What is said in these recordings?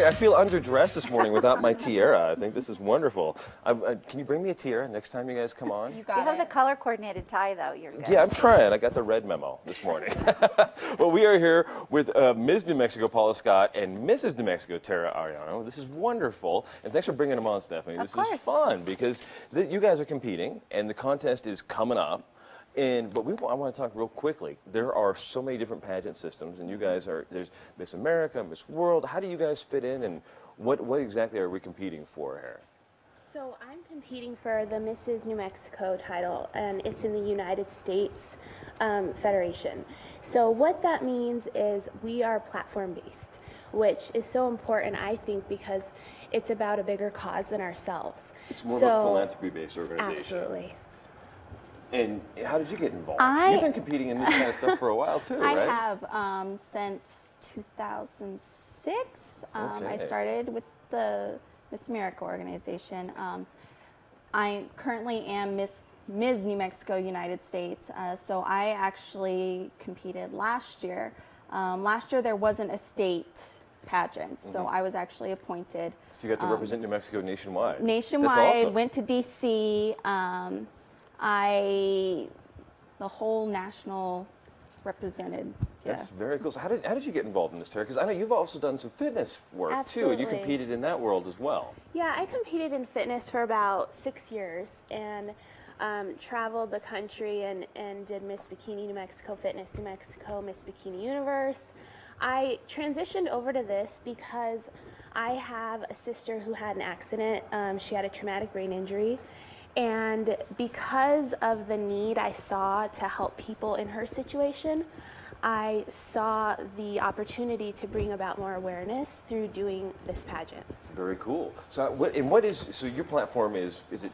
great. I feel underdressed this morning without my tiara. I think this is wonderful. Can you bring me a tiara next time you guys come on? You have the color-coordinated tie, though. You're good. Yeah, I'm trying. I got the red memo this morning. Well, we are here with Ms. New Mexico, Paula Scott, and Mrs. New Mexico, Tara Arellano. This is wonderful. And thanks for bringing them on, Stefanie. This is fun because you guys are competing, and the contest is coming up. But I want to talk real quickly. There are so many different pageant systems, and you guys there's Miss America, Miss World. How do you guys fit in, and what exactly are we competing for here? So I'm competing for the Mrs. New Mexico title, and it's in the United States Federation. So what that means is we are platform-based, which is so important, I think, because it's about a bigger cause than ourselves. It's more of a philanthropy-based organization. Absolutely. And how did you get involved? You've been competing in this kind of stuff for a while too, right? I have since 2006. I started with the Miss America organization. I currently am Ms. New Mexico United States. So I actually competed last year. Last year there wasn't a state pageant, so I was actually appointed. So you got to represent New Mexico nationwide. Nationwide, that's awesome. Went to DC. The whole national represented. That's very cool. So how did you get involved in this, Tara? Because I know you've also done some fitness work too, and you competed in that world as well. Yeah, I competed in fitness for about 6 years and traveled the country and did Miss Bikini New Mexico Fitness New Mexico, Miss Bikini Universe. I transitioned over to this because I have a sister who had an accident. She had a traumatic brain injury. And because of the need I saw to help people in her situation, I saw the opportunity to bring about more awareness through doing this pageant. Very cool. So so your platform is it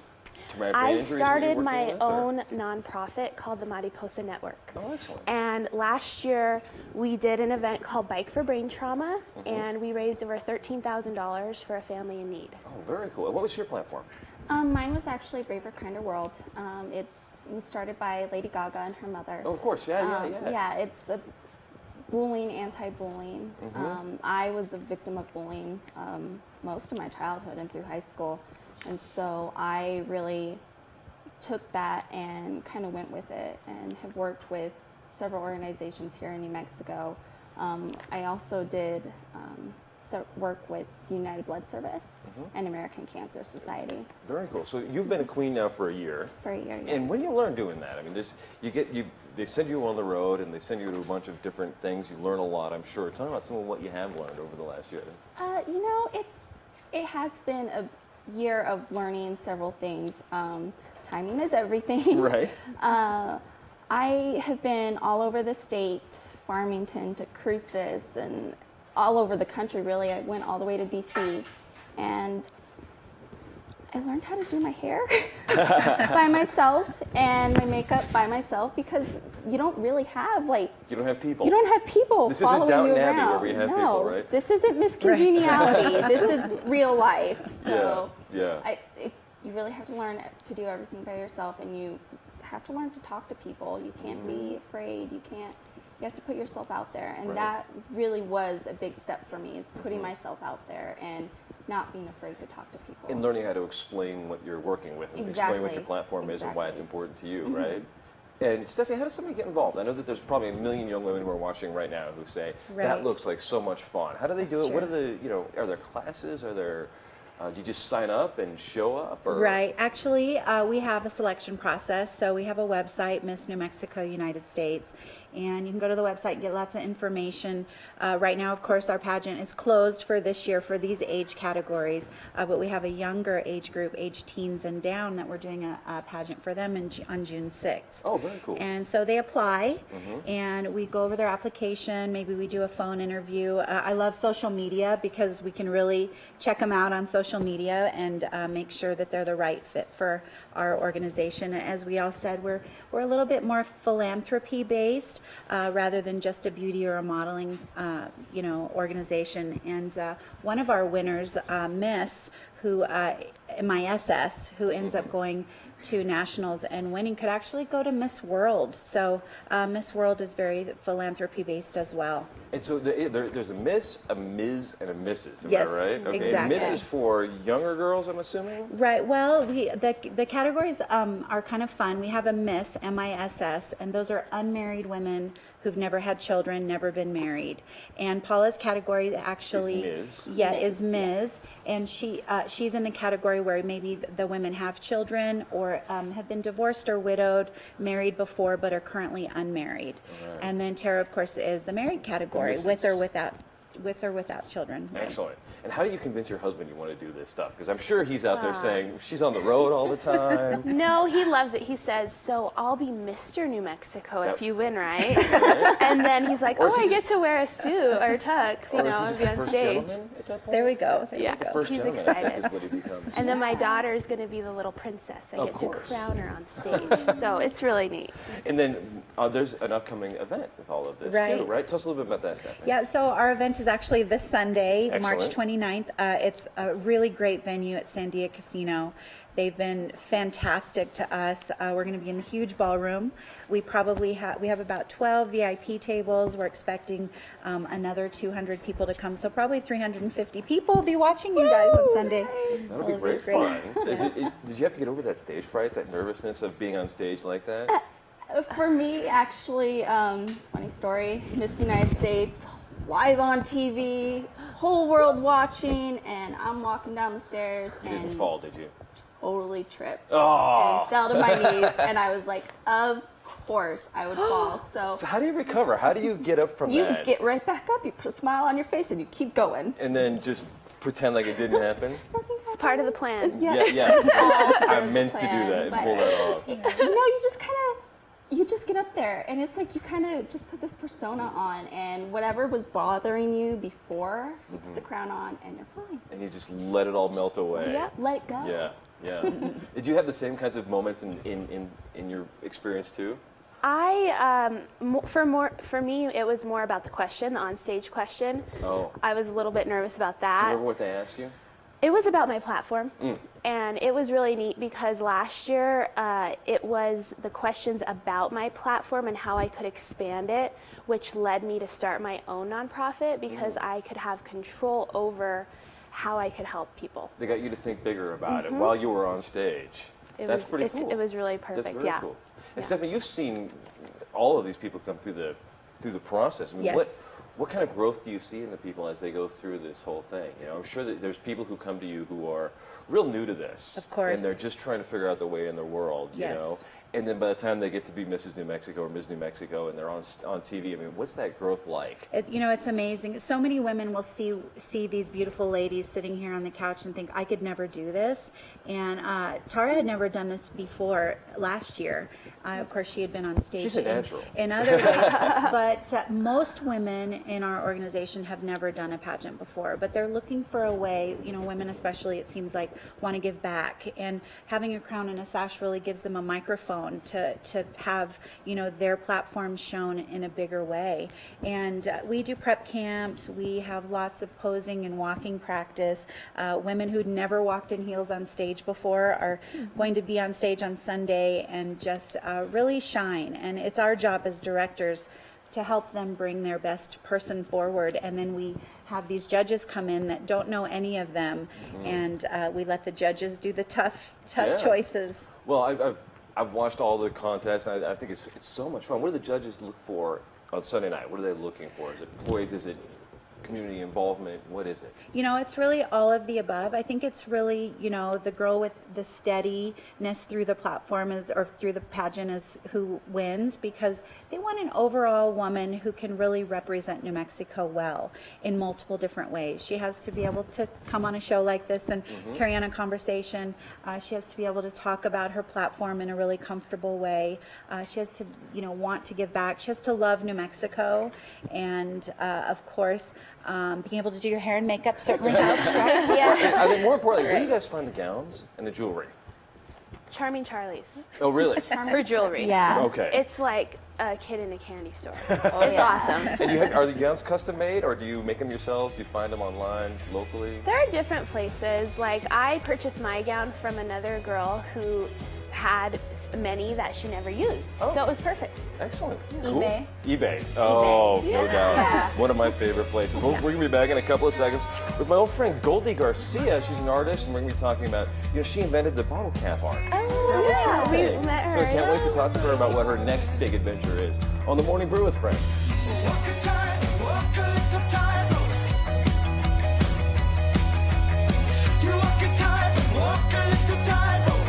traumatic brain injuries? I started my own nonprofit called the Mariposa Network. Oh, excellent. And last year we did an event called Bike for Brain Trauma, and we raised over $13,000 for a family in need. Oh, very cool. And what was your platform? Mine was actually Braver, Kinder World. It was started by Lady Gaga and her mother. Oh, of course, yeah. Yeah, it's a bullying, anti-bullying. I was a victim of bullying most of my childhood and through high school, and so I really took that and kind of went with it and have worked with several organizations here in New Mexico. I also did work with United Blood Service and American Cancer Society. Very cool. So you've been a queen now for a year. For a year, yes. And when do you learn doing that? I mean, they send you on the road and they send you to a bunch of different things. You learn a lot, I'm sure. Tell me about some of what you have learned over the last year. You know, it has been a year of learning several things. Timing is everything. Right. I have been all over the state, Farmington to Cruces, and all over the country, really. I went all the way to DC, and I learned how to do my hair by myself and my makeup by myself, because you don't really have you don't have people. You don't have people this following isn't you Downton around. Abbey where we have people, right? This isn't Miss Congeniality. This is real life. So you really have to learn to do everything by yourself, and you have to learn to talk to people. You can't be afraid. You have to put yourself out there, and that really was a big step for me, is putting myself out there and not being afraid to talk to people. And learning how to explain what you're working with and explain what your platform is and why it's important to you, right? And Stefanie, how does somebody get involved? I know that there's probably a million young women who are watching right now who say, that looks like so much fun. How do they do it? What are are there classes? Are there do you just sign up and show up? Or? Right. Actually, we have a selection process. So we have a website, Miss New Mexico United States, and you can go to the website and get lots of information. Right now, of course, our pageant is closed for this year for these age categories, but we have a younger age group, age teens and down, that we're doing a pageant for them on June 6th. Oh, very cool. And so they apply, and we go over their application. Maybe we do a phone interview. I love social media because we can really check them out on social media and make sure that they're the right fit for our organization. As we all said, we're a little bit more philanthropy based rather than just a beauty or a modeling organization. And one of our winners, Miss, who MISS, who ends up going to nationals and winning, could actually go to Miss World. So Miss World is very philanthropy based as well. And so there's a Miss, a Ms., and a Mrs. Am Yes, I right? Okay. exactly. Miss is for younger girls, I'm assuming? Right. Well, the categories are kind of fun. We have a Miss, MISS, and those are unmarried women who've never had children, never been married. And Paula's category actually is Ms. And she's in the category where maybe the women have children or have been divorced or widowed, married before, but are currently unmarried. Right. And then Tara, of course, is the married category, with or without children. Excellent. And how do you convince your husband you want to do this stuff? Because I'm sure he's out there saying, she's on the road all the time. No, he loves it. He says, so I'll be Mr. New Mexico if you win, right? And then he's like, I get to wear a suit or tux, and be on stage. There we go. He's excited. And then my daughter is going to be the little princess. I get to crown her on stage. So it's really neat. And then there's an upcoming event with all of this too, right? Tell us a little bit about that, Stefanie. Yeah, so our event is actually this Sunday, March 29th. It's a really great venue at Sandia Casino. They've been fantastic to us. We're going to be in the huge ballroom. We have about 12 VIP tables. We're expecting another 200 people to come, so probably 350 people will be watching you guys on Sunday. That'll be great fun. Did you have to get over that stage fright, that nervousness of being on stage like that? For me, actually, funny story, Miss United States, live on TV, whole world watching, and I'm walking down the stairs You didn't fall, did you? Totally tripped and fell to my knees, and I was like, of course I would fall. So how do you recover? How do you get up from that? You get right back up, you put a smile on your face, and you keep going. And then just pretend like it didn't happen? It's part of the plan. Yeah. I meant to do that and pull that off. You just get up there, and it's like you kind of just put this persona on, and whatever was bothering you before, put the crown on, and you're fine. And you just let it all melt away. Yeah, let go. Yeah. Did you have the same kinds of moments in your experience too? For me, it was more about the question, the onstage question. I was a little bit nervous about that. Do you remember what they asked you? It was about my platform, and it was really neat because last year it was the questions about my platform and how I could expand it, which led me to start my own nonprofit because I could have control over how I could help people. They got you to think bigger about it while you were on stage. That's pretty cool. It was really perfect. That's very cool. And Stefanie, you've seen all of these people come through the process. I mean, yes. What kind of growth do you see in the people as they go through this whole thing? I'm sure that there's people who come to you who are real new to this. Of course. And they're just trying to figure out the way in their world, you know? And then by the time they get to be Mrs. New Mexico or Ms. New Mexico and they're on TV, I mean, what's that growth like? It's amazing. So many women will see these beautiful ladies sitting here on the couch and think, I could never do this. And Tara had never done this before last year. Of course, she had been on stage. She's a natural. In other ways. But most women in our organization have never done a pageant before. But they're looking for a way, women especially, it seems like, want to give back. And having a crown and a sash really gives them a microphone to have their platform shown in a bigger way. And we do prep camps. We have lots of posing and walking practice. Women who'd never walked in heels on stage before are going to be on stage on Sunday and just really shine. And it's our job as directors to help them bring their best person forward. And then we have these judges come in that don't know any of them, and we let the judges do the tough choices. Well, I've watched all the contests, and I think it's so much fun. What do the judges look for on Sunday night? What are they looking for? Is it poise? Is it community involvement? What is it? It's really all of the above. I think it's really, the girl with the steadiness through the platform or through the pageant is who wins, because they want an overall woman who can really represent New Mexico well in multiple different ways. She has to be able to come on a show like this and carry on a conversation. She has to be able to talk about her platform in a really comfortable way. She has to, want to give back. She has to love New Mexico. And of course, being able to do your hair and makeup certainly helps, right? I think more importantly, where do you guys find the gowns and the jewelry? Charming Charlie's. Oh, really? For jewelry. Yeah. Okay. It's like a kid in a candy store. Oh, It's yeah. awesome. And are the gowns custom made, or do you make them yourselves? Do you find them online, locally? There are different places. Like, I purchased my gown from another girl who had many that she never used. Oh. So it was perfect. Excellent. eBay. Cool. eBay. Oh, no Yeah. doubt. Yeah. One of my favorite places. We're going to be back in a couple of seconds with my old friend Goldie Garcia. She's an artist, and we're going to be talking about, she invented the bottle cap art. Oh, yeah. We met her. So I can't wait to talk to her about what her next big adventure is on the Morning Brew with Friends. Walk a little tightrope. You walk a little tightrope.